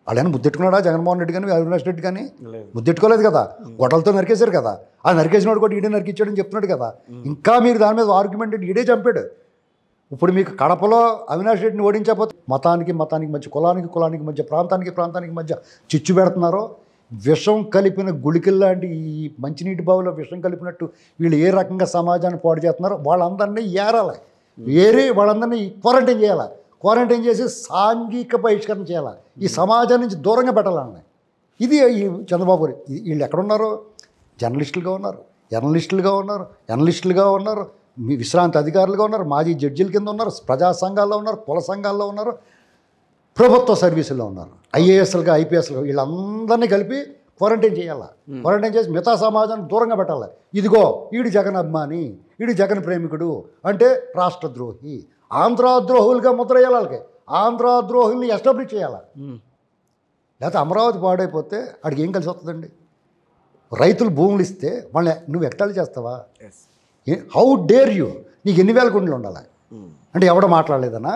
వాళ్ళైనా ముద్దెట్టుకున్నాడా జగన్మోహన్ రెడ్డి కానీ అవినాష్ రెడ్డి కానీ? ముద్దెట్టుకోలేదు కదా, గొడవలతో నరికేశారు కదా. ఆ నరికేసినోడు కూడా ఈడే నరికిచ్చాడని చెప్తున్నాడు కదా. ఇంకా మీరు దాని మీద ఆర్గ్యుమెంట్ ఈడే చంపాడు. ఇప్పుడు మీకు కడపలో అవినాష్ రెడ్డిని ఓడించకపోతే మతానికి మధ్య, కులానికి మధ్య, ప్రాంతానికి మధ్య చిచ్చు పెడుతున్నారో, విషం కలిపిన గుళికల్లాంటి ఈ మంచినీటి బావిలో విషం కలిపినట్టు వీళ్ళు ఏ రకంగా సమాజాన్ని పాడు చేస్తున్నారో వాళ్ళందరినీ ఏరాలి, వాళ్ళందరినీ క్వారంటైన్ చేసి సాంఘిక బహిష్కరణ చేయాలి, ఈ సమాజం నుంచి దూరంగా పెట్టాలని. ఇది ఈ చంద్రబాబు వీళ్ళు ఎక్కడున్నారు? జర్నలిస్టులుగా ఉన్నారు, మీ విశ్రాంతి అధికారులుగా ఉన్నారు, మాజీ జడ్జిల కింద ఉన్నారు, ప్రజా సంఘాల్లో ఉన్నారు, కుల సంఘాల్లో ఉన్నారు, ప్రభుత్వ సర్వీసుల్లో ఉన్నారు, ఐఏఎస్లుగా ఐపీఎస్లుగా వీళ్ళందరినీ కలిపి క్వారంటైన్ చేయాలి. క్వారంటైన్ చేసి మిగతా సమాజాన్ని దూరంగా పెట్టాలి. ఇదిగో ఈడు జగన్ అభిమాని, ఈడు జగన్ ప్రేమికుడు అంటే రాష్ట్రద్రోహి, ఆంధ్రాద్రోహులుగా ముద్ర వేయాలి. వాళ్ళకి ఆంధ్రాద్రోహుల్ని ఎస్టాబ్లిష్ చేయాలి. లేకపోతే అమరావతి పాడైపోతే వాడికి ఏం కలిసి వస్తుందండి? రైతులు భూములు ఇస్తే వాళ్ళని నువ్వు ఎట్టాలు చేస్తావా? How dare you? నీకు ఎన్ని వేల గుండెలు ఉండాలి అంటే ఎవడో మాట్లాడలేదనా?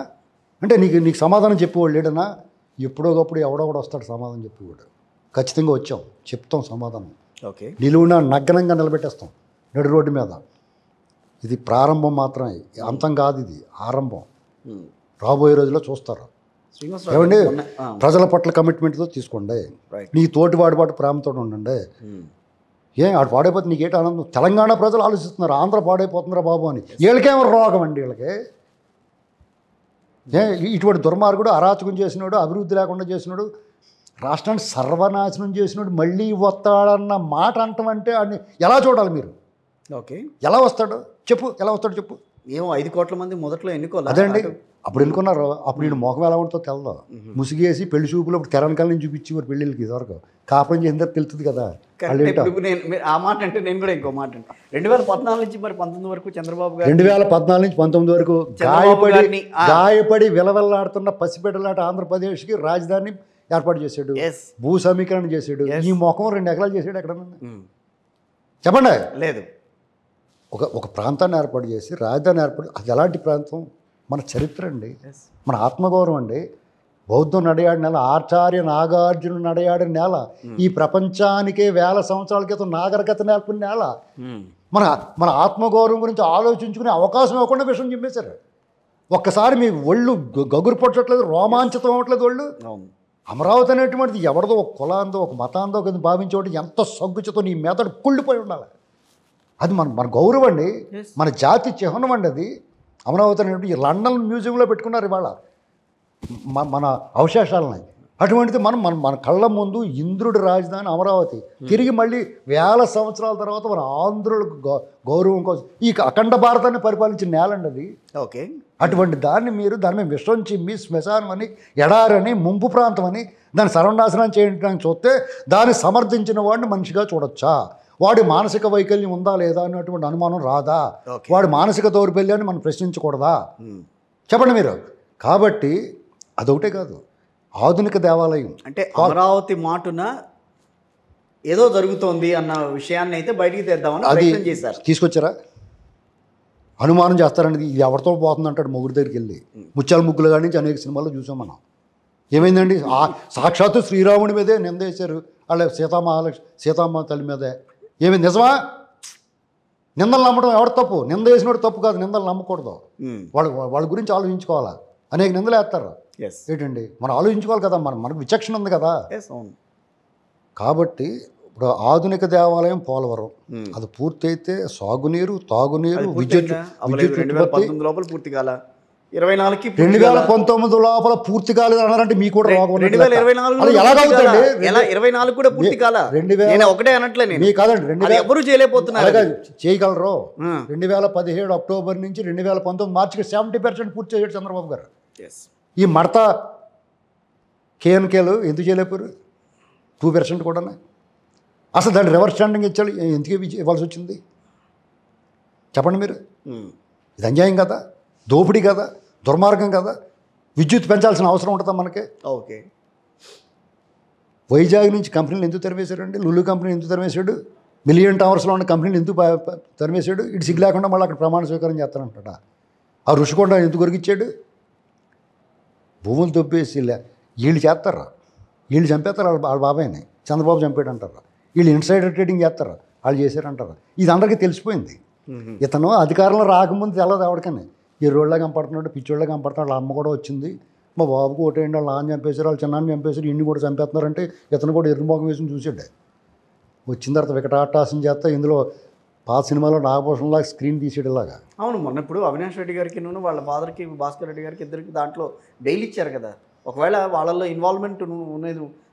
అంటే నీకు సమాధానం చెప్పేవాళ్ళు లేడనా? ఎప్పుడోకప్పుడు ఎవడో కూడా వస్తాడు సమాధానం చెప్పేవాడు. ఖచ్చితంగా వచ్చాం, చెప్తాం సమాధానం. ఓకే, నిలువున నగ్నంగా నిలబెట్టేస్తాం నడు రోడ్డు మీద. ఇది ప్రారంభం మాత్రమే, అంతం కాదు, ఇది ఆరంభం. రాబోయే రోజుల్లో చూస్తారు. ఏమండి, ప్రజల పట్ల కమిట్మెంట్తో తీసుకోండి, నీ తోటి వాడిపాటు ప్రేమతో ఉండండి. ఆడు పాడైపోతే నీకేంటి ఆనందం? తెలంగాణ ప్రజలు ఆలోచిస్తున్నారు ఆంధ్ర పాడైపోతుందిరా బాబు అని. వీళ్ళకేమో రోగం అండి, వీళ్ళకి ఇటువంటి దుర్మార్గుడు, అరాచకం చేసినాడు, అభివృద్ధి లేకుండా చేసినాడు, రాష్ట్రాన్ని సర్వనాశనం చేసినాడు మళ్ళీ వస్తాడన్న మాట అంటామంటే అని ఎలా చూడాలి మీరు? ఓకే, ఎలా వస్తాడు చెప్పు, ఎలా వస్తాడు చెప్పు. ఏమో 5 కోట్ల మంది మొదట్లో ఎన్నుకోవాలి. అదేండి, అప్పుడు ఎన్నుకున్నారు. అప్పుడు నేను మొఖం ఎలా ఉంటుందో తెలదు. ముసిగేసి పెళ్లి చూపులు అప్పుడు తెరనకాల నుంచి చూపించేవారు పెళ్ళిళ్ళకి. ఇదివరకు కాపురం చేసిన తర్వాత తెలుస్తుంది కదా. ఆ మాట అంటే నేను కూడా ఇంకో మాట అంటే 2014 నుంచి మరి 19 వరకు చంద్రబాబు గారు 2014 నుంచి 19 వరకు గాయపడి విలవెల్లాడుతున్న పసిబిడ్డలాట ఆంధ్రప్రదేశ్కి రాజధాని ఏర్పాటు చేశాడు, భూ సమీకరణ చేశాడు. ఈ మొఖం 2 ఎకరాలు చేశాడు ఎక్కడన్నా చెప్పండి? లేదు. ఒక ప్రాంతాన్ని ఏర్పాటు చేసి రాజధాని ఏర్పాటు, అది ఎలాంటి ప్రాంతం? మన చరిత్ర అండి, మన ఆత్మగౌరవం అండి. బౌద్ధం నడయాడిన నేల, ఆచార్య నాగార్జునుడు నడయాడిన నేల, ఈ ప్రపంచానికే వేల సంవత్సరాల క్రితం నాగరికత నేర్పిన నేల. మన ఆత్మగౌరవం గురించి ఆలోచించుకునే అవకాశం ఇవ్వకుండా విషయం చెప్పేశారు. ఒక్కసారి మీ ఒళ్ళు గగురు పట్టట్లేదు, రోమాంచితం అవ్వట్లేదు ఒళ్ళు. అమరావతి అనేటువంటిది ఎవరిదో ఒక కులాందో ఒక మతాందో కింద భావించేవాటి ఎంత సగ్గుచతో నీ మెదడు కుళ్ళిపోయి ఉండాలి. అది మన గౌరవం అండి, మన జాతి చిహ్నం అండి అది. అమరావతి అనేటువంటి లండన్ మ్యూజియంలో పెట్టుకున్నారు ఇవాళ మన అవశేషాలని. అటువంటిది మన కళ్ళ ముందు ఇంద్రుడి రాజధాని అమరావతి తిరిగి మళ్ళీ వేల సంవత్సరాల తర్వాత మన ఆంధ్రులకు గౌరవం కోసం ఈ అఖండ భారతాన్ని పరిపాలించిన నేలండి అది. ఓకే, అటువంటి దాన్ని మీరు దాని మీద విషం చిమ్మి శ్మశానం అని, ఎడారని, ముంపు ప్రాంతం అని దాన్ని సర్వనాశనం చేయడానికి చూస్తే దాన్ని సమర్థించిన వాడిని మనిషిగా చూడొచ్చా? వాడి మానసిక వైకల్యం ఉందా లేదా అన్నటువంటి అనుమానం రాదా? వాడి మానసిక దౌర్బల్యాన్ని మనం ప్రశ్నించకూడదా? చెప్పండి మీరు. కాబట్టి అదొకటే కాదు, ఆధునిక దేవాలయం అంటే అమరావతి మాటున ఏదో జరుగుతోంది అన్న విషయాన్ని అయితే బయటికి తెద్దామని ప్రయత్నం చేశారు. తీసుకొచ్చారా? అనుమానం చేస్తారండి, ఇది ఎవరితో పోతుంది అంటాడు మొగుడి దగ్గరికి వెళ్ళి. ముత్యాల ముగ్గులు కాడి నుంచి అనేక సినిమాల్లో చూసాం మనం. ఏమైందండి, సాక్షాత్తు శ్రీరాముడి మీదే నిందేశారు, వాళ్ళ సీతమ్మ తల్లి మీదే. ఏమైంది? నిజమా? నిందలు నమ్మడం ఎవరు తప్పు? నింద వేసినోడు తప్పు కాదు, నిందలు నమ్మకూడదు. వాళ్ళ గురించి ఆలోచించుకోవాలా. అనేక నిందలు వేస్తారు ఏంటండి, మనం ఆలోచించుకోవాలి కదా, మనకు విచక్షణ ఉంది కదా. కాబట్టి ఇప్పుడు ఆధునిక దేవాలయం పోలవరం అది పూర్తయితే సాగునీరు, తాగునీరు, విద్యుత్ 2019 లోపల పూర్తి కాల, 2019 లోపల పూర్తి కాలేదు అన్నారంటే మీకు కూడా రోగం. 2024 కూడా పూర్తి కాల. ఒకటే అనట్లే మీ కాదండి, ఎవరు చేయలేకపోతున్నారు. చేయగలరు. 2017 అక్టోబర్ నుంచి 2019 మార్చికి 70% పూర్తి చేశాడు చంద్రబాబు గారు. ఈ మడత కేఎన్కేలు ఎందుకు చేయలేకపోయారు? 2% కూడా. అసలు దాన్ని రివర్స్ స్టాండింగ్ ఇచ్చాడు, ఎందుకు ఇవ్వాల్సి వచ్చింది చెప్పండి మీరు? ఇది అన్యాయం కదా, దోపిడీ కదా, దుర్మార్గం కదా. విద్యుత్ పెంచాల్సిన అవసరం ఉంటుందా మనకి? ఓకే, వైజాగ్ నుంచి కంపెనీలు ఎందుకు తరివేశాడండి? లులు కంపెనీ ఎందుకు తరివేశాడు? మిలియన్ టవర్స్లో ఉన్న కంపెనీలు ఎందుకు తరివేశాడు? ఇటు సిగ్గు లేకుండా మళ్ళీ అక్కడ ప్రమాణ స్వీకారం చేస్తానంటాడా? ఆ ఋషికొండ ఎందుకు కొరికిచ్చాడు? భూములు తొప్పేసి వీళ్ళు చేస్తారా? వీళ్ళు చంపేస్తారు వాళ్ళ బాబాయ్ని, చంద్రబాబు చంపాడు అంటారు. వీళ్ళు ఇన్సైడర్ ట్రేడింగ్ చేస్తారు, వాళ్ళు చేశారంటారు. ఇది అందరికీ తెలిసిపోయింది. ఇతను అధికారంలో రాకముందు తెలదు ఎవరికని, ఈ రోడ్లా కనపడుతున్నాడు, పిచ్చోళ్ళగా కనపడుతున్నాడు. వాళ్ళ అమ్మ కూడా వచ్చింది, మా బాబుకు ఓటేయండి, వాళ్ళు నాన్న చంపేశారు, వాళ్ళు చిన్నాన్ని చంపేశారు, ఇన్ని కూడా చంపేస్తున్నారంటే ఇతను కూడా ఎర్రమోగం వేసుకుని చూసాడు. వచ్చిన తర్వాత వికటాటాసం చేస్తా ఇందులో పాత సినిమాలో నాగభూషణలాగా స్క్రీన్ తీసేటలాగా. అవును, మొన్న ఇప్పుడు అవినాష్ రెడ్డి గారికి వాళ్ళ ఫాదర్కి భాస్కర్ రెడ్డి గారికి ఇద్దరికి దాంట్లో బెయిల్ ఇచ్చారు కదా. ఒకవేళ వాళ్ళల్లో ఇన్వాల్వ్మెంట్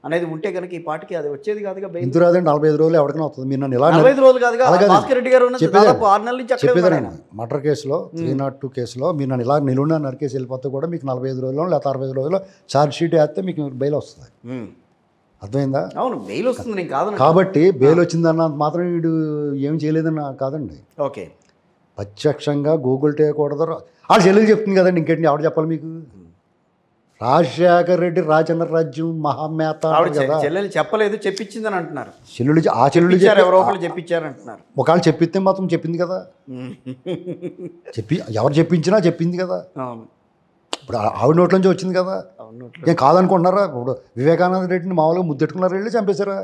అనేది ఉంటే కనుక ఈ పార్టీకి అది వచ్చేది కాదుగా బెయిల్. ఇంత రాదండి, 45 రోజులు ఎవరికైనా అవుతుంది. మీరు నన్ను ఇలా 45 రోజులు కాదుగా, భాస్కర్ రెడ్డి గారు దాదాపు 6 నెలల నుంచి అక్కడే చెప్పేదానండి. మర్డర్ కేసులో 302 కేసులో మీరు నన్ను ఇలా నిలువునా నరికేసి వెళ్ళిపోతే కూడా మీకు 45 రోజుల్లో లేకపోతే 65 రోజుల్లో ఛార్జ్ షీట్ వేస్తే మీకు బెయిల్ వస్తుంది. అర్థమైందా? అవును, బెయిల్ వస్తుంది, నేను కాదు. కాబట్టి బెయిల్ వచ్చిందన్న మాత్రం వీడు ఏం చేయలేదన్న కాదండి. ఓకే, ప్రత్యక్షంగా గూగుల్ చేయకూడదు. వాళ్ళ చెల్లెలు చెప్తుంది కదండి, ఇంకేంటి ఆవిడ చెప్పాలి మీకు? రాజశేఖర్ రెడ్డి రాజేంద్ర రాజ్యం మహామేత కదా. చెల్లెలు చెప్పలేదు, చెప్పించిందని అంటున్నారు. ఆ చెల్లెలు ఎవరో ఒకరు చెప్పించారు అంటున్నారు. ఒకవేళ చెప్పిస్తే మాత్రం చెప్పింది కదా, ఎవరు చెప్పించినా చెప్పింది కదా. అవును, ఇప్పుడు ఆవిడ నోట్ల నుంచి వచ్చింది కదా. ఏం కాదనుకుంటున్నారా? ఇప్పుడు వివేకానంద రెడ్డిని మామూలుగా ముద్దెట్టుకున్నారు, వెళ్ళి చంపేశారా?